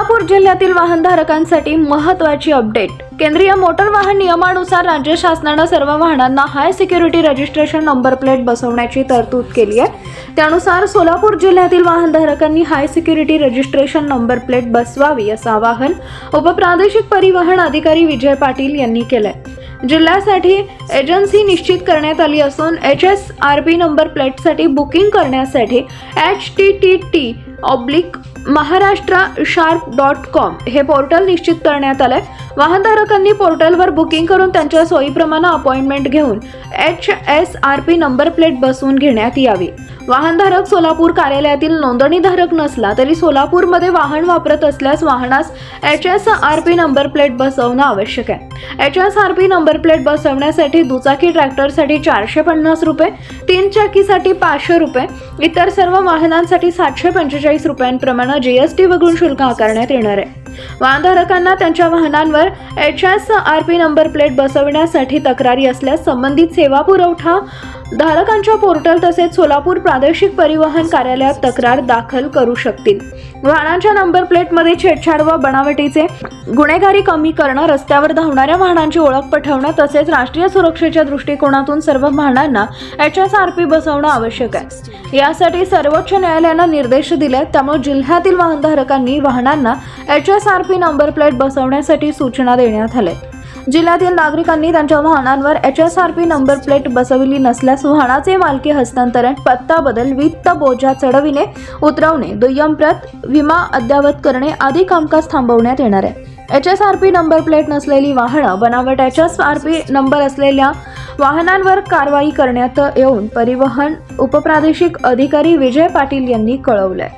सोलापूर जिल्ह्यातील वाहनधारकांसाठी महत्त्वाची अपडेट। केंद्रीय मोटर वाहन नियमानुसार राज्य शासनाने सर्व वाहनांना high security registration number plate बसवण्याची तरतूद केली आहे। त्यानुसार सोलापूर जिल्ह्यातील वाहनधारकांनी high security registration number plate बसवावी असं आवाहन उपप्रादेशिक परिवहन अधिकारी विजय पाटील यांनी केलंय। जिल्ह्यासाठी एजन्सी निश्चित करण्यात आली असून HSRP नंबर प्लेटसाठी बुकिंग करण्यासाठी http://maharashtrasharp.com हे पोर्टल निश्चित करण्यात आलंय। वाहनधारकांनी पोर्टलवर बुकिंग करून त्यांच्या सोयीप्रमाणे अपॉइंटमेंट घेऊन HSRP नंबर प्लेट बसवून घेण्यात यावी। वाहनधारक सोलापूर कार्यालयातील नोंदणीधारक नसला तरी सोलापूरमध्ये वाहन वापरत असल्यास वाहनास HSRP नंबर प्लेट बसवणं आवश्यक आहे। HSRP नंबर प्लेट बसवण्यासाठी दुचाकी ट्रॅक्टरसाठी 450 रुपये, 3 चाकीसाठी 500 रुपये, इतर सर्व वाहनांसाठी 745 रुपयांप्रमाणे GST वगळून शुल्क आकारण्यात येणार आहे। वाहनधारकांना त्यांच्या वाहनांवर HSRP नंबर प्लेट बसवण्यासाठी तक्रारी असल्यास संबंधित सेवा पुरवठा धारकांच्या पोर्टल तसेच सोलापूर प्रादेशिक परिवहन कार्यालयात तक्रार दाखल करू शकतील। वाहनांच्या नंबर प्लेटमध्ये छेडछाड व बनावटीचे गुन्हेगारी कमी करणं, रस्त्यावर धावणाऱ्या वाहनांची ओळख पटवणं तसेच राष्ट्रीय सुरक्षेच्या दृष्टिकोनातून सर्व वाहनांना HSRP बसवणं आवश्यक आहे। यासाठी सर्वोच्च न्यायालयाने निर्देश दिले, त्यामुळे जिल्ह्यातील वाहनधारकांनी वाहनांना HSRP नंबर प्लेट बसवण्यासाठी सूचना देण्यात आल्या। जिल्ह्यातील नागरिकांनी त्यांच्या वाहनांवर HSRP नंबर प्लेट बसवली नसल्यास वाहनाचे मालकी हस्तांतरण, पत्ता बदल, वित्त बोजा चढविणे, उतरवणे, दुय्यम प्रत, विमा अद्ययावत करणे आदी कामकाज थांबवण्यात येणार आहे। HSRP नंबर प्लेट नसलेली वाहनं, बनावट HSRP नंबर असलेल्या वाहनांवर कारवाई करण्यात येऊन परिवहन उपप्रादेशिक अधिकारी विजय पाटील यांनी कळवलंय।